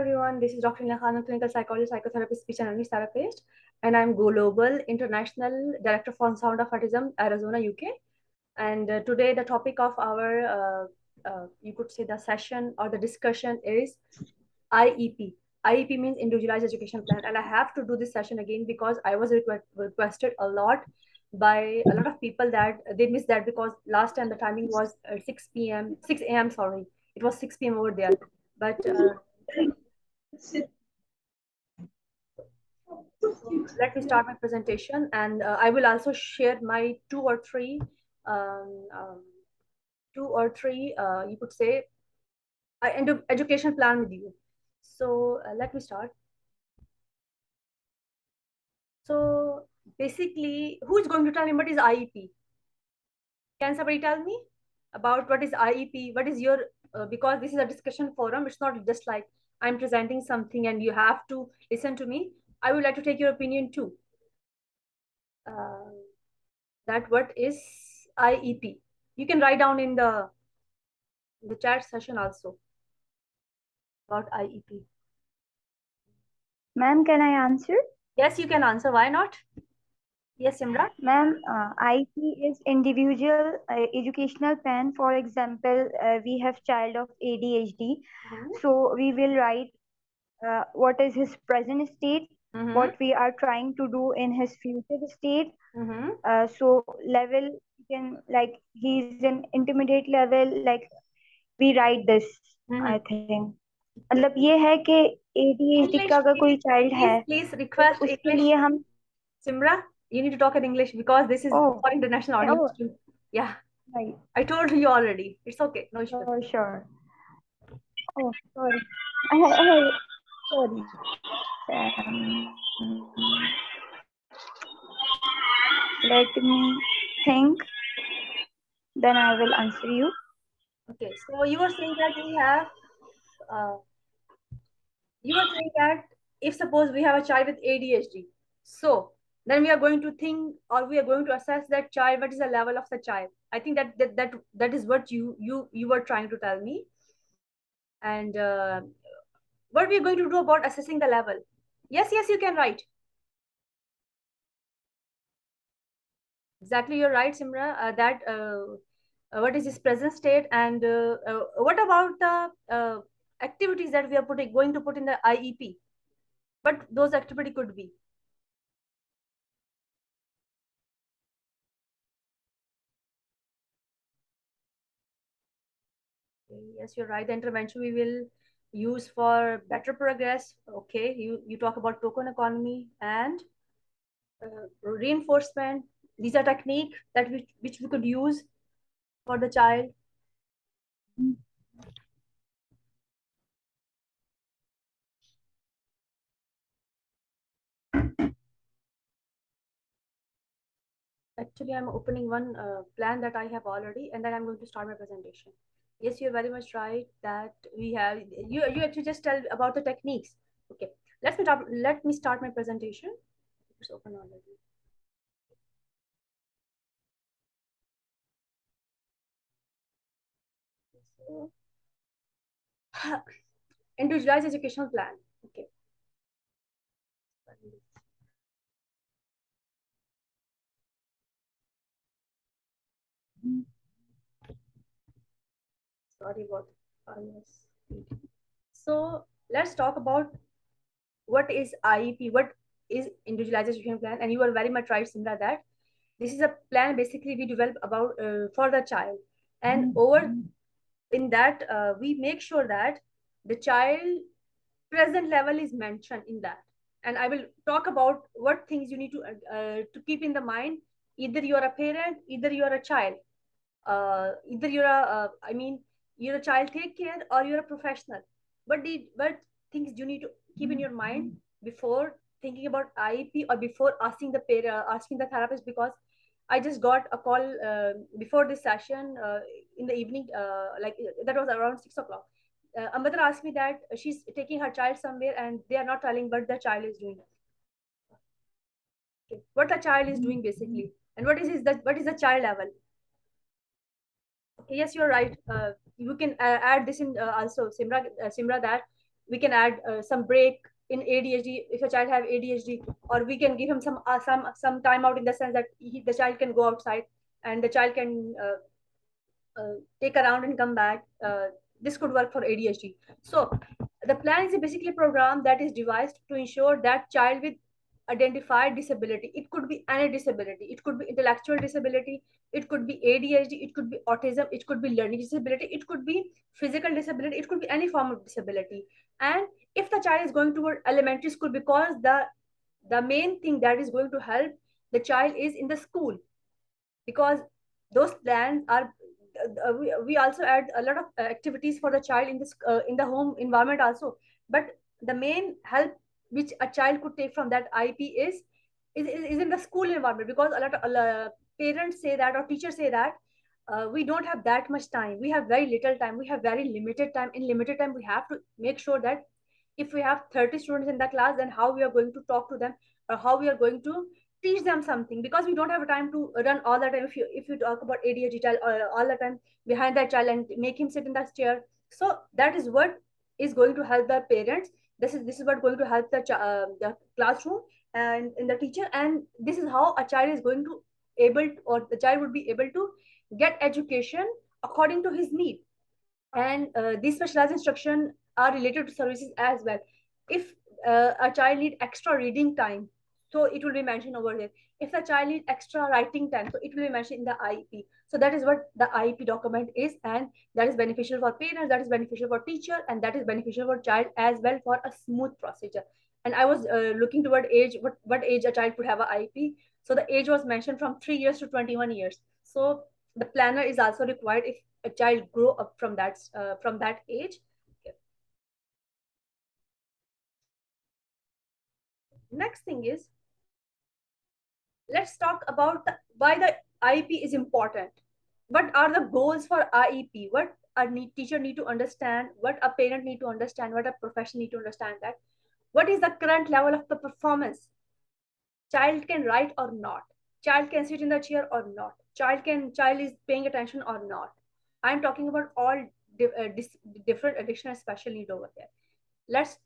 Everyone, this is Dr. Ina Khan, a clinical psychologist, psychotherapist, speech and language therapist, and I'm Global International Director for Sound of Autism, Arizona, UK. And today, the topic of our, you could say, the session or the discussion is IEP. IEP means Individualized Education Plan, and I have to do this session again because I was requested a lot by a lot of people that they missed that because last time the timing was 6 p.m. 6 a.m. Sorry, it was 6 p.m. over there, but. So let me start my presentation, and I will also share my um, um, you could say, education plan with you. So let me start. So basically, who is going to tell me what is IEP? Can somebody tell me about what is IEP? What is your, because this is a discussion forum, it's not just like I'm presenting something and you have to listen to me. I would like to take your opinion too. Uh, that what is IEP. You can write down in the chat session also about IEP. Ma'am, can I answer? Yes, you can answer. Why not? Yes, Simran. Ma'am, IEP is individual educational plan. For example, we have child of ADHD. So we will write what is his present state, what we are trying to do in his future state. So level, can like he's in intermediate level, like we write this, I think. मतलब ये है कि ADHD English, का अगर कोई child है please तो request उसके English. लिए हम Simra, you need to talk in English because this is oh for international audience oh too. Yeah, right I told you already. It's okay. No issue. sure oh sorry I sorry let me think, then I will answer you. Okay, so you were saying that we have, uh, you were saying that if suppose we have a child with ADHD, so then we are going to think or we are going to assess that child. What is the level of the child? I think that is what you were trying to tell me. And what we are going to do about assessing the level? Yes, you can write. Exactly, you're right, Simra. That what is his present state, and what about the activities that we are going to put in the IEP? What those activity could be? Yes, you're right. The intervention we will use for better progress. Okay, you talk about token economy and reinforcement. These are technique that which we could use for the child. Actually, I'm opening one plan that I have already, and then I'm going to start my presentation. Yes, you're very much right that we have you have to just tell about the techniques. Okay, let me start my presentation. It's open already. So, individualized educational plan. Okay. Sorry about yes. So let's talk about what is IEP, what is individualized education plan, and you are very much right, Simra, that this is a plan basically we develop about for the child, and over in that we make sure that the child present level is mentioned in that, and I will talk about what things you need to keep in the mind. Either you are a parent, either you are a child, either you're a I mean you're a child take care or you're a professional, but things you need to keep in your mind before thinking about IEP or before asking the parent, asking the therapist, because I just got a call before this session in the evening, like that was around 6 o'clock. A mother asked me that she's taking her child somewhere and they are not telling what the child is doing. Okay. What the child is doing basically, and what is the child level. Okay, yes, you're right. You can add this in also, Simra, that we can add some break in ADHD if a child have ADHD, or we can give him some time out in the sense that the child can go outside and the child can take around and come back. This could work for ADHD. So the plan is basically a program that is devised to ensure that child with identified disability, it could be any disability, it could be intellectual disability, it could be ADHD, it could be autism, it could be learning disability, it could be physical disability, it could be any form of disability. And if the child is going toward elementary school, because the main thing that is going to help the child is in the school, because those plans are we also add a lot of activities for the child in the home environment also. But the main help which a child could take from that IEP is in the school environment, because a lot of parents say that, or teachers say that we don't have that much time, we have very little time, we have very limited time. In limited time we have to make sure that if we have 30 students in the class, then how we are going to talk to them, or how we are going to teach them something, because we don't have time to run all the time. If you talk about ADHD child all the time behind that child and make him sit in that chair, so that is what is going to help the parents. This is what going to help the classroom and in the teacher, and this is how a child is going to able to, or the child would be able to get education according to his need. And these specialized instruction are related to services as well. If a child need extra reading time, so it will be mentioned over there. If a child need extra writing time, so it will be mentioned in the IEP. So that is what the IEP document is, and that is beneficial for parents, that is beneficial for teacher, and that is beneficial for child as well, for a smooth procedure. And I was looking toward age, what age a child could have a IEP. So the age was mentioned from 3 years to 21 years. So the planner is also required if a child grow up from that age. Next thing is, let's talk about why the IEP is important. What are the goals for IEP? What teacher need to understand, what a parent need to understand, what a professional need to understand, that what is the current level of the performance, child can write or not, child can sit in the chair or not, child is paying attention or not. I'm talking about all different additional special need over there. Let's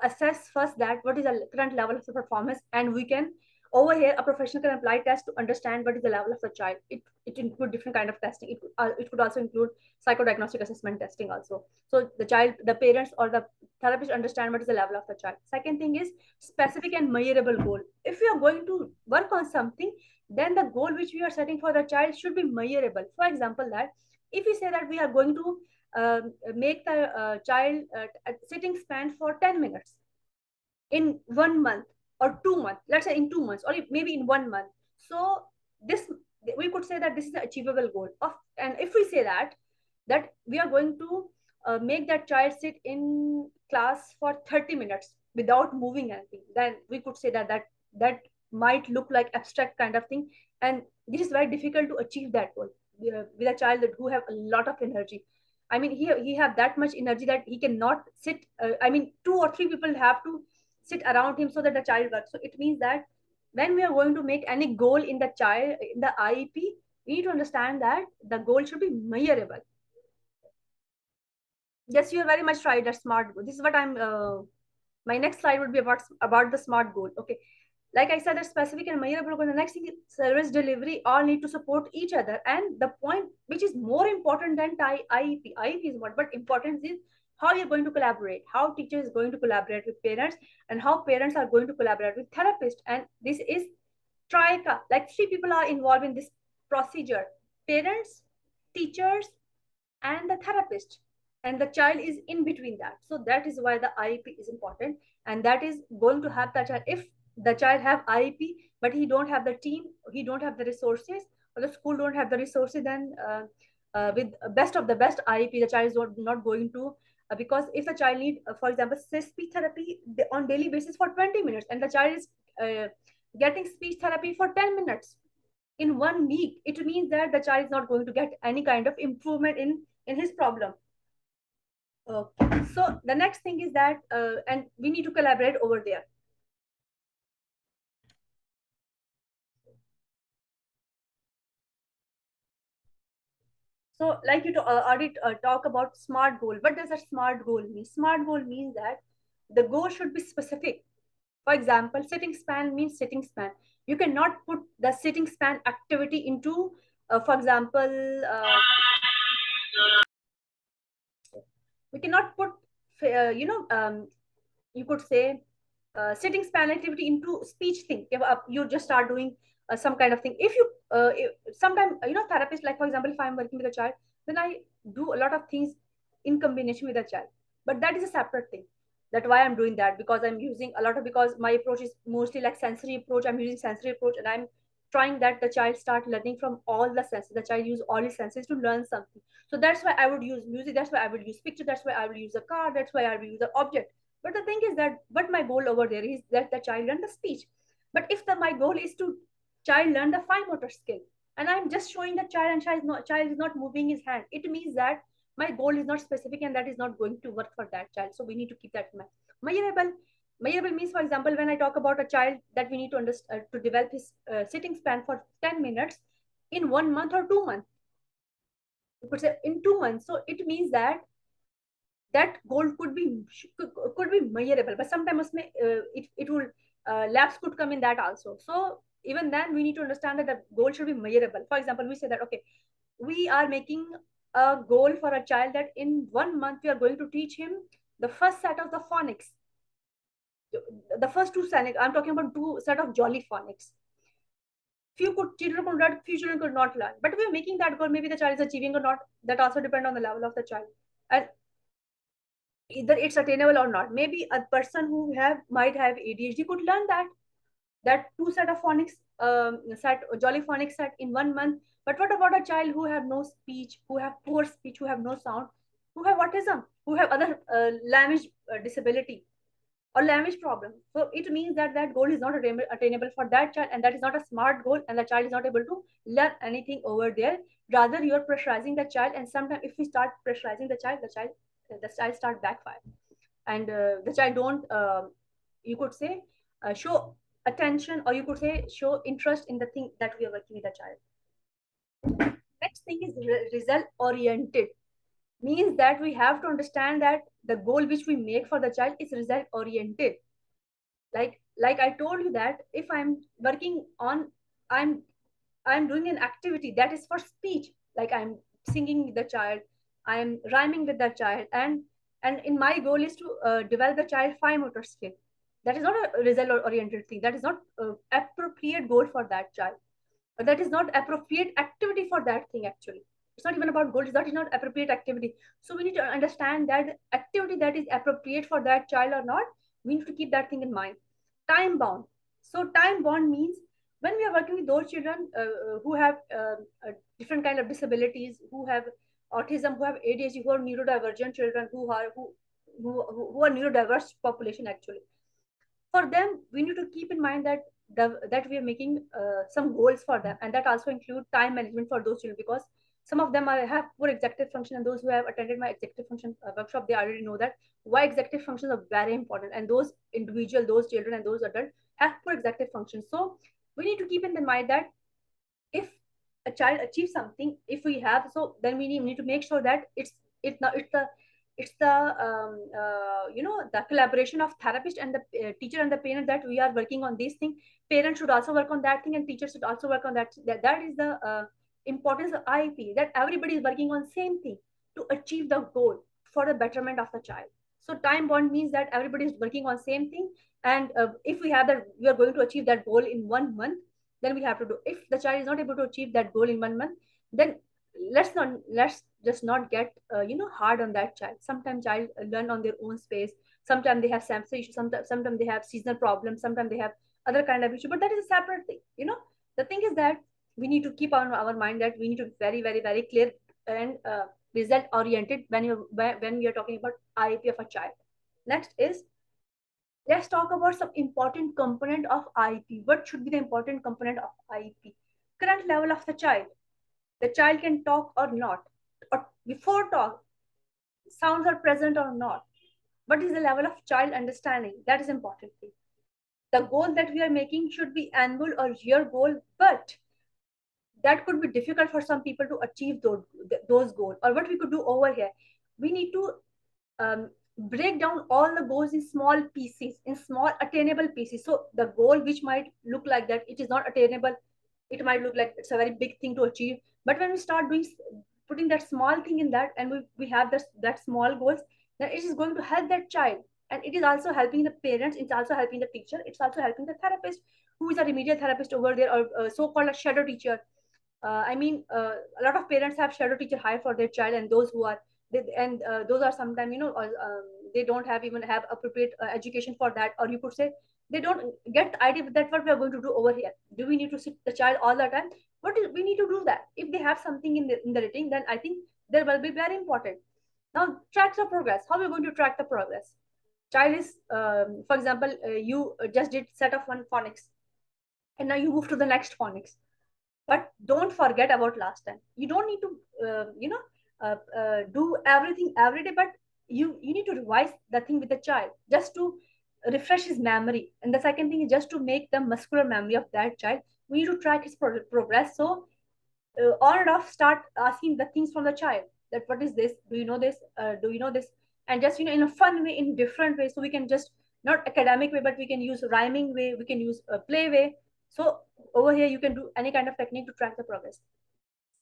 assess first that what is the current level of the performance, and we can over here a professional can apply test to understand what is the level of the child. It include different kind of testing. It could also include psychodiagnostic assessment testing also, so the parents or the therapist understand what is the level of the child. Second thing is specific and measurable goal. If we are going to work on something, then the goal which we are setting for the child should be measurable. For example, that if we say that we are going to make the child sitting span for 10 minutes in 1 month or 2 months, let's say in 2 months, or maybe in 1 month. So this, we could say that this is the achievable goal of. And if we say that we are going to make that child sit in class for 30 minutes without moving anything, then we could say that might look like abstract kind of thing, and this is very difficult to achieve that goal with a child who have a lot of energy. I mean, he have that much energy that he cannot sit. I mean, two or three people have to sit around him so that the child works. So it means that when we are going to make any goal in the child in the IEP, we need to understand that the goal should be measurable. Yes, you are very much right. That smart goal. This is what I'm. My next slide would be about the smart goal. Okay, like I said, the specific and measurable goal. The next thing is service delivery. All need to support each other. And the point which is more important than IEP. IEP is what, but importance is how you're going to collaborate, how teacher is going to collaborate with parents, and how parents are going to collaborate with therapists. And this is TRICA. Like three people are involved in this procedure: parents, teachers, and the therapist, and the child is in between that. So that is why the IEP is important, and that is going to have the child. If the child have IEP but he don't have the team, he don't have the resources, or the school don't have the resources, then with best of the best IEP, the child is not going to because if the child need for example say speech therapy on daily basis for 20 minutes, and the child is getting speech therapy for 10 minutes in 1 week, it means that the child is not going to get any kind of improvement in his problem. Okay. So the next thing is that and we need to collaborate over there. So, like you already talk about smart goal. What does a smart goal mean? Smart goal means that the goal should be specific. For example, sitting span means sitting span. You cannot put the sitting span activity into, for example, we cannot put, you could say sitting span activity into speech thing. If you just start doing some kind of thing, if you sometimes therapist, like for example, if I'm working with a child, then I do a lot of things in combination with a child, but that is a separate thing. That why I'm doing that, because I'm using a lot of, because my approach is mostly like sensory approach. I'm using sensory approach, and I'm trying that the child start learning from all the senses. The child use all his senses to learn something. So that's why I would use music, that's why I would use picture, that's why I will use a car, that's why I will use the object. But the thing is that what my goal over there is that the child learn the speech. But if my goal is to child learn the fine motor skill, and I'm just showing the child, and child is not moving his hand, it means that my goal is not specific, and that is not going to work for that child. So we need to keep that in mind. Measurable. Measurable means, for example, when I talk about a child that we need to understand to develop his sitting span for 10 minutes in 1 month or 2 months. You could say in 2 months. So it means that that goal could be measurable, but sometimes it will lapse could come in that also. So even then we need to understand that the goal should be measurable. For example, we say that okay, we are making a goal for a child that in 1 month we are going to teach him the first set of the phonics, the first two phonics. I'm talking about two set of jolly phonics. Few children could learn, few children could not learn, but we're making that goal. Maybe the child is achieving or not, that also depend on the level of the child, and either it's attainable or not. Maybe a person who might have ADHD could learn that two set of phonics set jolly phonics set in 1 month. But what about a child who have no speech, who have poor speech, who have no sound, who have autism, who have other language disability or language problem? So it means that that goal is not attainable for that child, and that is not a smart goal, and the child is not able to learn anything over there. Rather, you are pressurizing the child, and sometimes if we start pressurizing the child start backfire, and the child don't you could say show attention, or you could say show interest in the thing that we are working with the child. Next thing is result oriented. Means that we have to understand that the goal which we make for the child is result oriented. Like I told you that if I'm working on, i'm I'm doing an activity that is for speech, like I'm singing with the child, I'm rhyming with the child, and in my goal is to develop the child fine motor skill. That is not a result oriented thing. That is not appropriate goal for that child. That is not appropriate activity for that thing. Actually, it's not even about goal. That is not appropriate activity. So we need to understand that activity that is appropriate for that child or not. We need to keep that thing in mind. Time bound. So time bound means when we are working with those children who have different kind of disabilities, who have autism, who have ADHD, who are neurodivergent children, who are neurodiverse population actually. For them, we need to keep in mind that that we are making some goals for them, and that also include time management for those children, because some of them have poor executive function, and those who have attended my executive function workshop, they already know that why executive functions are very important, and those children and those adults have poor executive function. So we need to keep in mind that if a child achieves something, if we have, so then we need to make sure that it's the the collaboration of therapist and the teacher and the parent, that we are working on this thing. Parents should also work on that thing, and teachers should also work on that is the importance of IEP, that everybody is working on same thing to achieve the goal for the betterment of the child. So time bond means that everybody is working on same thing, and if we have that, we are going to achieve that goal in 1 month, then we have to do. If the child is not able to achieve that goal in 1 month, then let's just not get hard on that child. Sometimes child learn on their own space. Sometimes they have sensory issues, sometimes they have seasonal problems, sometimes they have other kind of issue, but that is a separate thing. The thing is that we need to keep on our mind that we need to be very very very clear and result oriented when we are talking about IEP of a child. Next is, let's talk about some important component of IEP. What should be the important component of IEP? Current level of the child. The child can talk or not, or before talk, sounds are present or not. What is the level of child understanding? That is important thing. The goal that we are making should be annual or year goal, but that could be difficult for some people to achieve those goals. Or what we could do over here, we need to break down all the goals in small pieces, in small attainable pieces. So the goal which might look like that it is not attainable, it might look like it's a very big thing to achieve, but when we start doing, putting that small thing in that, and we have that small goals, then it is going to help that child. And it is also helping the parents, it's also helping the teacher, it's also helping the therapist, who is a remedial therapist over there, or so-called a shadow teacher. A lot of parents have shadow teacher hire for their child, and those who are and those are sometimes, they don't have even have appropriate education for that, or you could say they don't get the idea that what we are going to do over here. Do we need to sit the child all the time? What is, we need to do that. If they have something in the writing, then I think there will be very important. Now, track the progress. How are we going to track the progress? Child is, for example, you just did set of one phonics, and now you move to the next phonics, but don't forget about last time. You don't need to do everything every day, but you need to revise the thing with the child just to refresh his memory. And the second thing is just to make the muscular memory of that child. We need to track his progress. So on and off, start asking the things from the child, that what is this, do you know this, do you know this, and just, in a fun way, in different way. So we can just, not academic way, but we can use rhyming way, we can use a play way. So over here you can do any kind of technique to track the progress.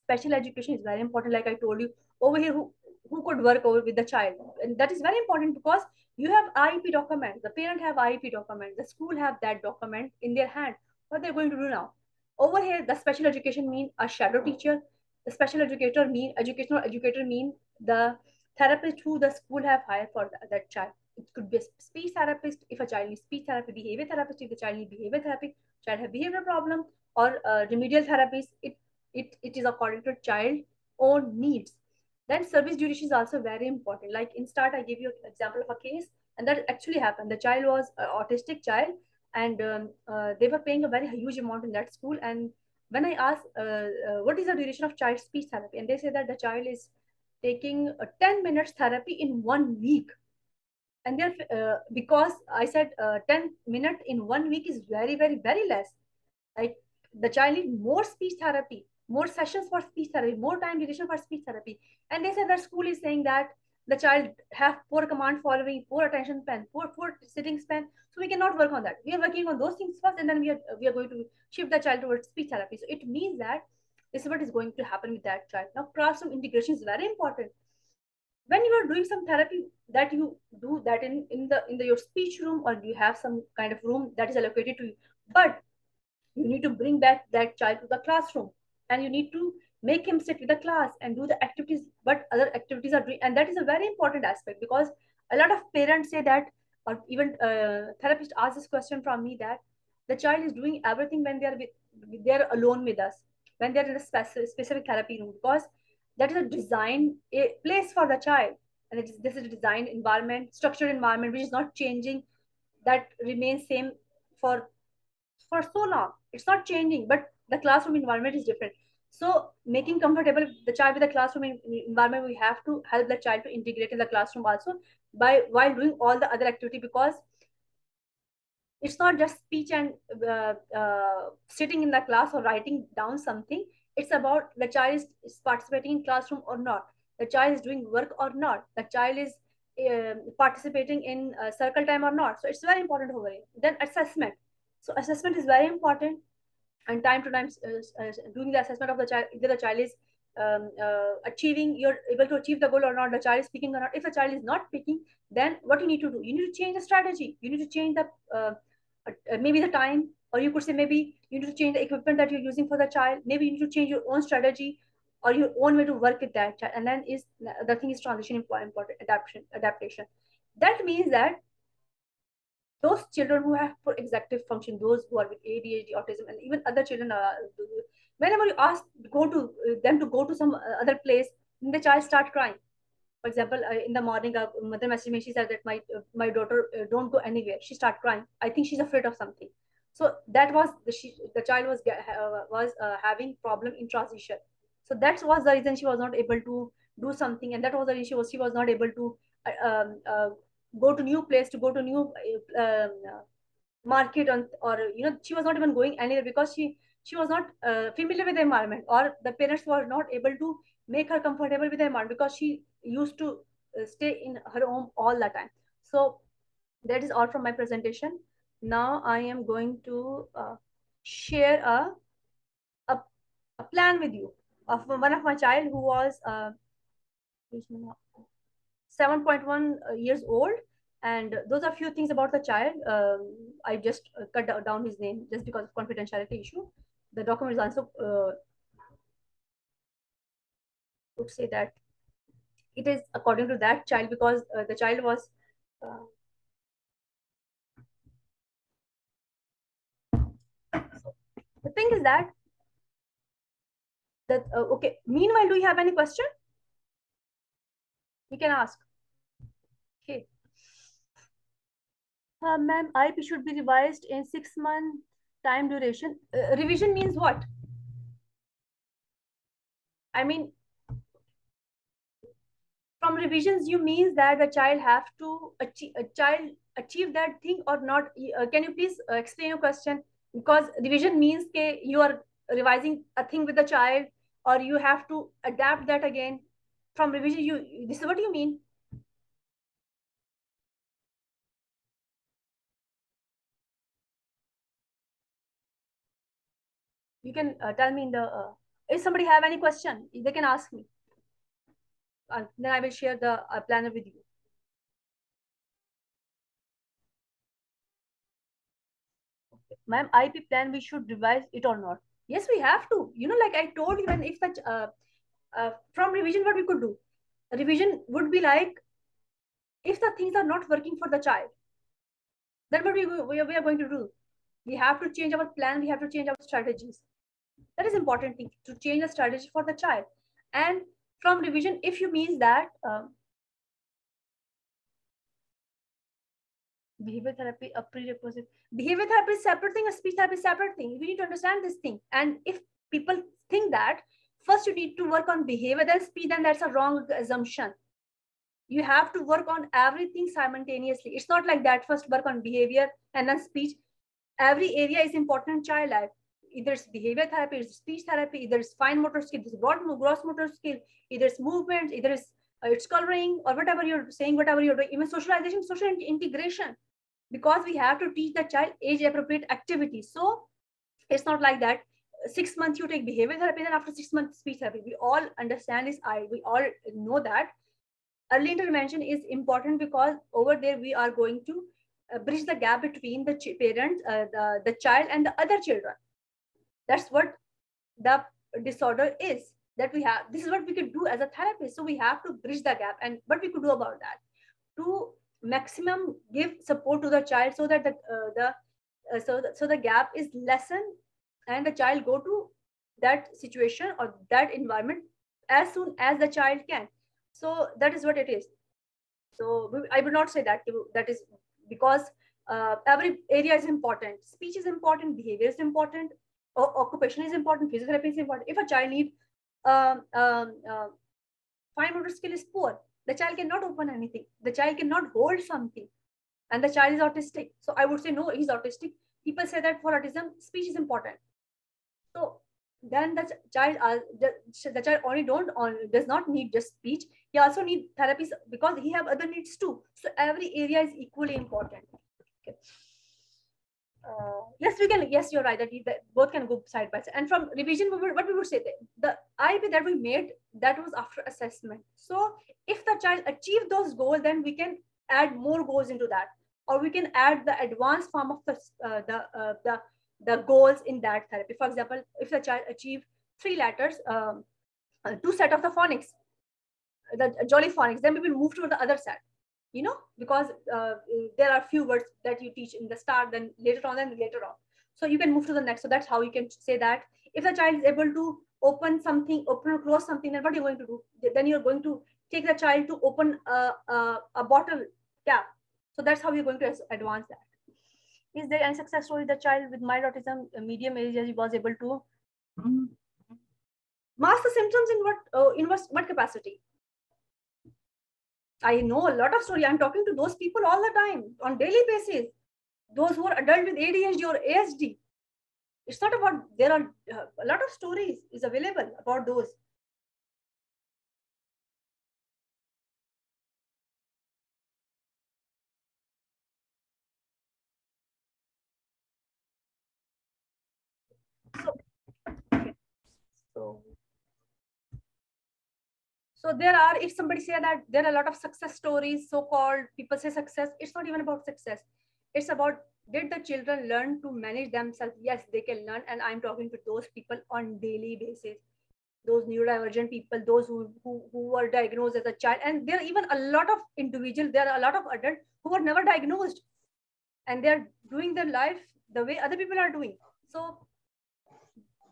Special education is very important, like I told you over here, who could work over with the child. And that is very important, because you have IEP document, the parent have IEP document, the school have that document in their hand. What they're going to do now? Over here, the special education mean a shadow teacher, the special educator mean educational educator mean the therapist who the school have hired for that child. It could be a speech therapist if a child needs speech therapy, behavior therapist if the child needs behavior therapy, child have behavior problem, or remedial therapist. It is according to child own needs. Then service duration is also very important. Like in start, I give you an example of a case, and that actually happened. The child was an autistic child, and they were paying a very huge amount in that school. And when I asked, what is the duration of child speech therapy, and they say that the child is taking 10 minutes therapy in 1 week. And they're because I said 10 minutes in 1 week is very, very, very less. Like the child needs more speech therapy, more sessions for speech therapy, more time duration for speech therapy. And they said that school is saying that the child have poor command following, poor attention span, poor sitting span. So we cannot work on that. We are working on those things first, and then we are going to shift the child towards speech therapy. So it means that this is what is going to happen with that child. Now, classroom integration is very important. When you are doing some therapy, that you do that in your speech room, or you have some kind of room that is allocated to you, but you need to bring back that child to the classroom, and you need to make him sit with the class and do the activities what other activities are doing. And that is a very important aspect, because a lot of parents say that, or even therapists ask this question from me, that the child is doing everything when they're alone with us, when they're in a specific therapy room, because that is a design a place for the child. And this is a designed environment, structured environment, which is not changing, that remains same for so long. It's not changing, but the classroom environment is different. So making comfortable the child with the classroom environment, we have to help the child to integrate in the classroom also, by while doing all the other activity, because it's not just speech and sitting in the class or writing down something. It's about the child is participating in classroom or not, the child is doing work or not, the child is participating in circle time or not. So it's very important over here. Then assessment. So assessment is very important, and time to time doing the assessment of the child, either the child is achieving, you're able to achieve the goal or not, the child is speaking or not. If the child is not speaking, then what you need to do, you need to change the strategy, you need to change the maybe the time, or you could say maybe you need to change the equipment that you're using for the child, maybe you need to change your own strategy or your own way to work with that child. And then is the thing is transition important, adaptation. That means that those children who have poor executive function, those who are with ADHD, autism, and even other children, whenever you ask them to go to some other place, the child start crying. For example, in the morning, mother messaged me. She said that my daughter don't go anywhere. She start crying. I think she's afraid of something. So that was the child was having problem in transition. So that was the reason she was not able to do something, and that was the reason she was not able to go to new place, to go to new market on, or she was not even going anywhere, because she was not familiar with the environment, or the parents were not able to make her comfortable with the environment because she used to stay in her home all the time. So that is all from my presentation. Now I am going to share a, a plan with you of one of my child who was 7.1 years old, and those are few things about the child. I just cut down his name just because of confidentiality issue. The document is also would say that it is according to that child, because the child was uh, the thing is that okay, meanwhile, do you have any question? You can ask. Okay. Ma'am, IP should be revised in 6 month time duration. Revision means what? I mean, from revisions, you means that the child have to achieve that thing or not. Can you please explain your question? Because revision means that you are revising a thing with the child, or you have to adapt that again. From revision, you this is what you mean. You can tell me in the. If somebody have any question, they can ask me. Then I will share the planner with you. Ma'am, IP plan, we should revise it or not? Yes, we have to. Like I told you, when if the from revision, what we could do? Revision would be like, if the things are not working for the child, then what we are going to do? We have to change our plan. We have to change our strategies. That is important thing, to change the strategy for the child. And from revision, if you means that behavior therapy a prerequisite, behavior therapy is separate thing, a speech therapy is separate thing. We need to understand this thing. And if people think that first you need to work on behavior then speech, then that's a wrong assumption. You have to work on everything simultaneously. It's not like that, first work on behavior and then speech. Every area is important in child life. Either it's behavior therapy, it's speech therapy, either it's fine motor skill, it's gross motor skill, either it's movements, either it's coloring, or whatever you're saying, whatever you're doing, even socialization, social integration, because we have to teach the child age appropriate activities. So it's not like that 6 months you take behavior therapy, then after 6 months speech therapy. We all understand this. We all know that early intervention is important, because over there we are going to bridge the gap between the parents, the child, and the other children. That's what the disorder is, that we have. This is what we could do as a therapist. So we have to bridge the gap. And what we could do about that, to maximum give support to the child, so that the gap is lessened, and the child go to that situation or that environment as soon as the child can. So that is what it is. So I would not say that that is, because every area is important. Speech is important, behavior is important, occupation is important, physiotherapy is important. If a child needs fine motor skill is poor, the child cannot open anything, the child cannot hold something, and the child is autistic. So I would say no, he's autistic. People say that for autism, speech is important. So then the child only does not need just speech. He also need therapies, because he have other needs too. So every area is equally important. Okay. Yes, we can. Yes, you're right. That both can go side by side. And from revision, what we would say, the IB that we made, that was after assessment. So if the child achieved those goals, then we can add more goals into that, or we can add the advanced form of the goals in that therapy. For example, if the child achieved 3 letters, 2 set of the phonics, the jolly phonics, then we will move to the other set. Because there are few words that you teach in the start, then later on. So you can move to the next. So that's how you can say that if the child is able to open or close something, then what you're going to do? Then you're going to take the child to open a bottle cap. So that's how you're going to advance that. Is there any success story? The child with mild autism, medium age, he was able to mask the symptoms in what capacity? I know a lot of story. I'm talking to those people all the time on daily basis. Those who are adult with ADHD or ASD. It's not about, there are a lot of stories is available about those. So, okay. So, so there are, if somebody say that there are a lot of success stories, so-called people say success, it's not even about success. It's about, did the children learn to manage themselves? Yes, they can learn. And I'm talking to those people on daily basis, those neurodivergent people, those who were diagnosed as a child. And there are even a lot of individuals, there are a lot of adults who were never diagnosed, and they're doing their life the way other people are doing. So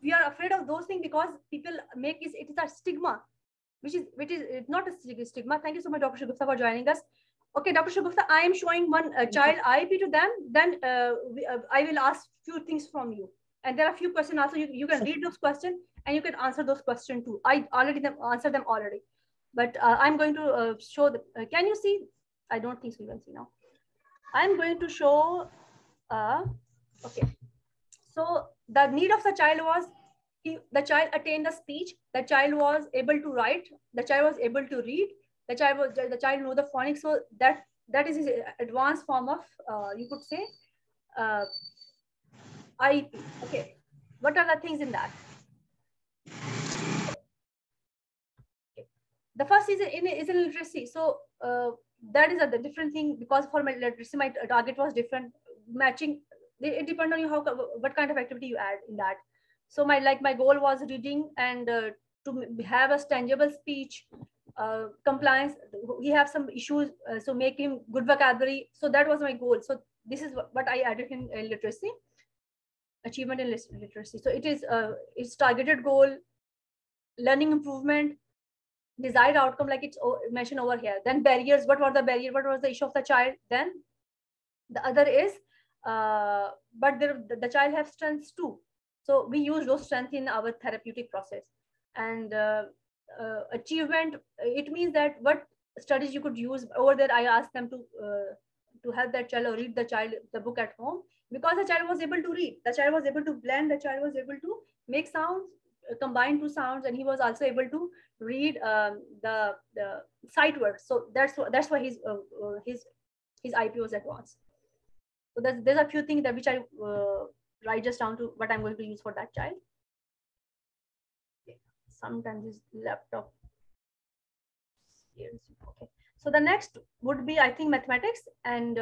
we are afraid of those things because people make it is a stigma, which is it's not a stigma. Thank you so much, Dr. Shagufta, for joining us. Okay, Dr. Shagufta, I am showing one child IEP to them. Then I will ask few things from you, and there are a few questions also. You can read those questions and you can answer those questions too. I already answered them already, but I'm going to show. Can you see? I don't think so. You can see now. I'm going to show. Okay. So the need of the child was, the child attained the speech, the child was able to write, the child was able to read, the child know the phonics. So that is his advanced form of you could say uh, IEP. Okay, what are the things in that? Okay. The first is in literacy. So that is a different thing, because for my literacy my target was different. Matching, it depends on you how, what kind of activity you add in that. So my goal was reading and to have a tangible speech, compliance. He have some issues, so make him good vocabulary. So that was my goal. So this is what I added in literacy, achievement in literacy. So it is it's targeted goal, learning improvement, desired outcome, like it's mentioned over here. Then barriers, what were the barrier, what was the issue of the child? Then the other is but the child has strengths too, so we use those strengths in our therapeutic process. And achievement, it means that what studies you could use over there. I asked them to help that child or read the book at home, because the child was able to read, the child was able to blend, the child was able to make sounds, combine two sounds, and he was also able to read the sight words. So that's why his IP was advanced. So there's a few things that which I write just down to what I'm going to use for that child. Okay. Sometimes his laptop. Okay. So the next would be, I think, mathematics, and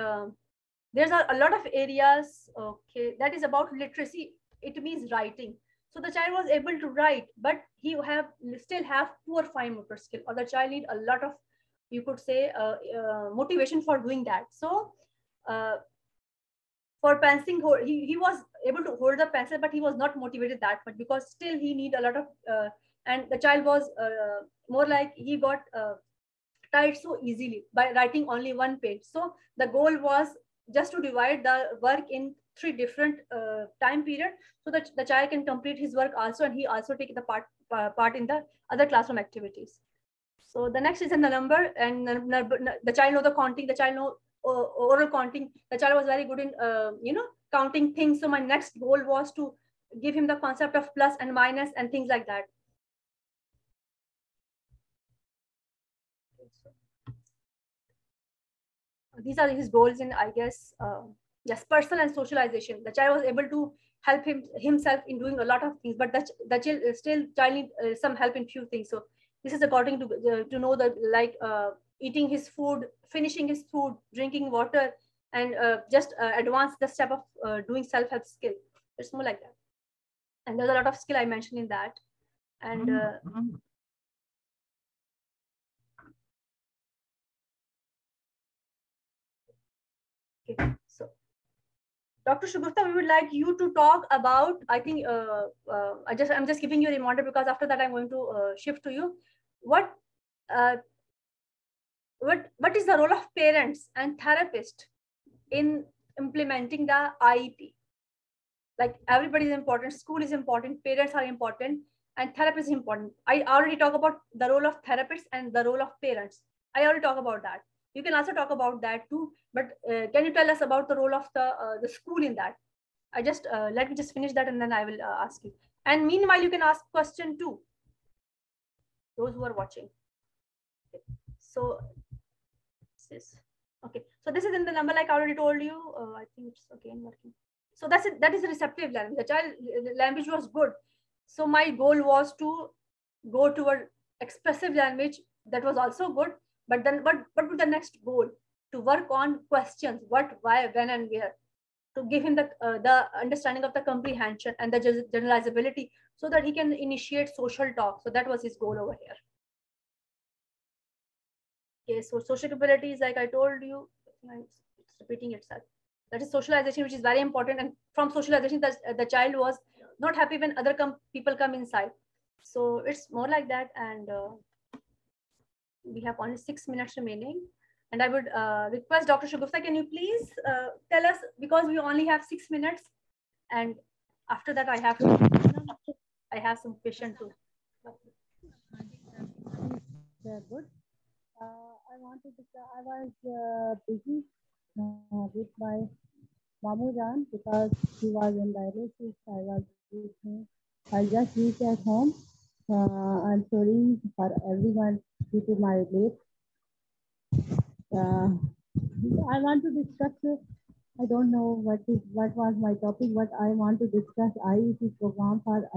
there's a lot of areas. Okay, that is about literacy. It means writing. So the child was able to write, but he still have poor fine motor skill, or the child need a lot of, you could say, motivation for doing that. So uh, for penciling, he was able to hold the pencil, but he was not motivated that much, because still he need a lot of and the child was more like he got tired so easily by writing only one page. So the goal was just to divide the work in three different time period, so that the child can complete his work also, and he also take the part in the other classroom activities. So the next is in the number, and the child know the counting, the child know oral counting. The child was very good in counting things. So my next goal was to give him the concept of plus and minus and things like that. These are his goals in, I guess, yes, personal and socialization. The child was able to help himself in doing a lot of things, but the child still child need some help in few things. So this is according to know that, like eating his food, finishing his food, drinking water, and just advance the step of doing self-help skill. It's more like that. And there's a lot of skill I mentioned in that. And okay, so Dr. Shugufta, we would like you to talk about, I think, I'm just giving you a reminder, because after that I'm going to shift to you. What, uh, what is the role of parents and therapists in implementing the IEP? Like, everybody is important, school is important, parents are important, and therapist is important. I already talk about the role of therapists and the role of parents. I already talk about that. You can also talk about that too, but can you tell us about the role of the school in that? I just let me just finish that and then I will ask you. And meanwhile, you can ask question too. Those who are watching. Okay. So this. Okay. So this is in the number like I already told you. I think it's again working. So that's it. That is a receptive language. The child language was good. So my goal was to go toward expressive language. That was also good. But then, but with the next goal to work on questions: what, why, when, and where, to give him the understanding of the comprehension and the generalizability, so that he can initiate social talk. So that was his goal over here. Okay, so social capabilities, like I told you, it's repeating itself. That is socialization, which is very important. And from socialization, the child was not happy when other people come inside. So it's more like that. And we have only 6 minutes remaining. And I would request Dr. Shagufta, can you please tell us, because we only have 6 minutes, and after that I have some question too. Good. I wanted to say I was busy with my Mamu Jan because he was in dialysis. I was with him. I just reached at home. I'm sorry for everyone due to my late. I want to discuss. I don't know what was my topic, but I want to discuss IEP program for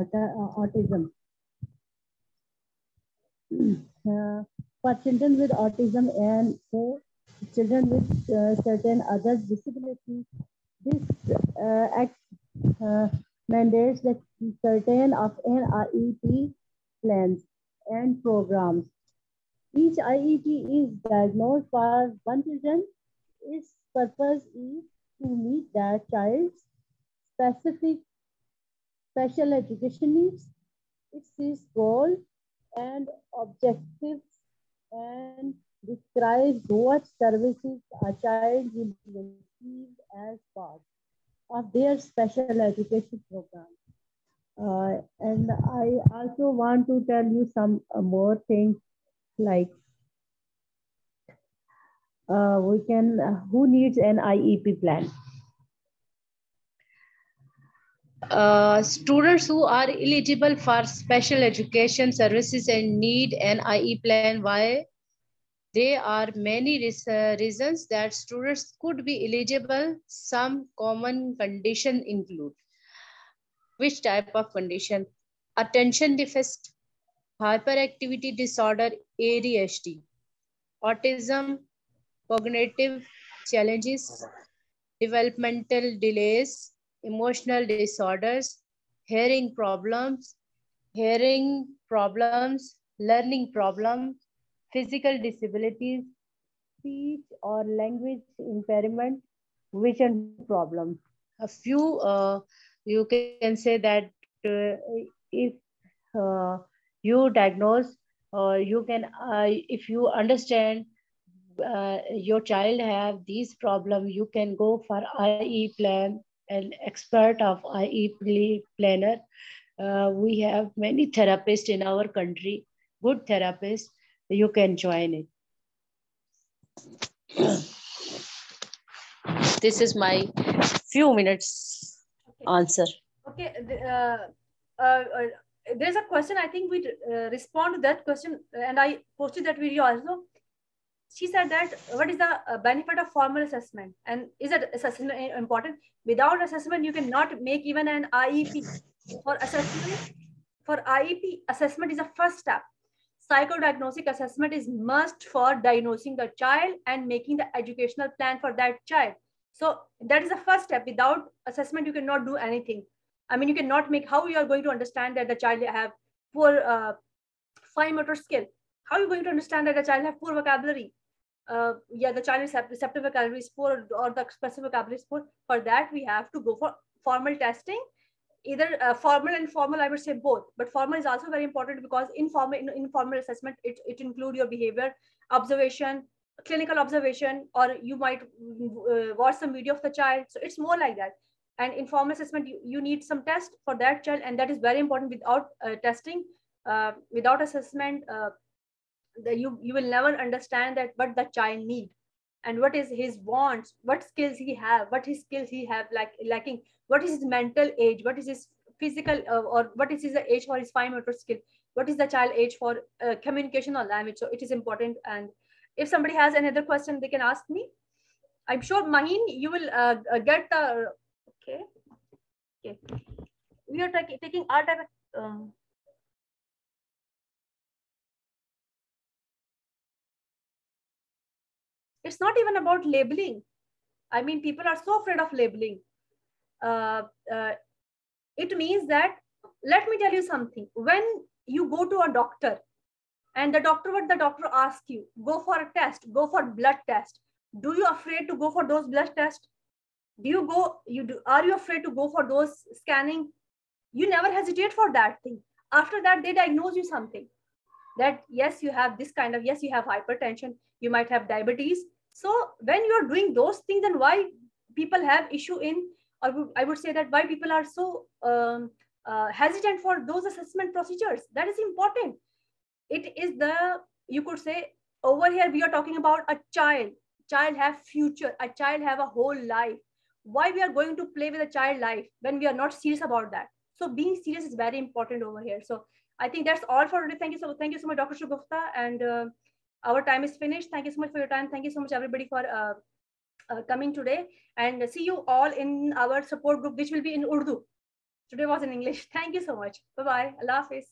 autism. For children with autism and for children with certain other disabilities, this act mandates that certain of NIEP plans and programs. Each IEP is diagnosed for one children. Its purpose is to meet that child's specific special education needs. It's its goal and objectives and describes what services a child will receive as part of their special education program. And I also want to tell you some more things like we can who needs an IEP plan? Students who are eligible for special education services and need an IE plan. Why? There are many reasons that students could be eligible. Some common conditions include which type of condition? Attention deficit, hyperactivity disorder, ADHD, autism, cognitive challenges, developmental delays, emotional disorders, hearing problems, learning problems, physical disabilities, speech or language impairment, vision problems. A few, you can say that if you diagnose or you can, if you understand your child have these problems, you can go for IE plan, an expert of IE planner. We have many therapists in our country, good therapists. You can join it. This is my few minutes answer. Okay. There's a question. I think we respond to that question, and I posted that video also. She said that what is the benefit of formal assessment, and is that assessment important? Without assessment, you cannot make even an IEP. For assessment, for IEP, assessment is the first step. Psychodiagnostic assessment is must for diagnosing the child and making the educational plan for that child. So that is the first step. Without assessment, you cannot do anything. I mean, you cannot make, how you are going to understand that the child have poor fine motor skill? How are you going to understand that the child have poor vocabulary? Yeah, the child is receptive vocabulary is poor or the expressive vocabulary is poor. For that, we have to go for formal testing, either formal and formal. I would say both, but formal is also very important because informal assessment, it include your behavior observation, clinical observation, or you might watch some video of the child. So it's more like that. And informal assessment, you need some test for that child, and that is very important. Without testing, without assessment, you will never understand that what the child need. and what is his wants, what skills he have, what his skills he have lacking, what is his mental age, what is his physical or what is his age for his fine motor skill, what is the child age for communication or language. So it is important. And if somebody has another question, they can ask me. I'm sure Maheen, you will get the okay. Okay, we are taking our time. It's not even about labeling. I mean, people are so afraid of labeling. Uh, uh, it means that, let me tell you something. When you go to a doctor and what the doctor asks you, go for a test, go for blood test. Do you afraid to go for those blood tests? Do you go? Are you afraid to go for those scanning? You never hesitate for that thing. After that, they diagnose you something that yes, you have this kind of, yes, you have hypertension, you might have diabetes. So when you're doing those things, then why people have issue in, or I would say that why people are so hesitant for those assessment procedures. That is important. It is the, you could say, over here we are talking about a child have future, a child have a whole life. Why we are going to play with a child life when we are not serious about that? So being serious is very important over here. So I think that's all for today. Thank you so much, Dr. Shugufta. And our time is finished. Thank you so much for your time. Thank you so much, everybody, for coming today. And see you all in our support group, which will be in Urdu. Today was in English. Thank you so much. Bye bye. Allah Hafiz.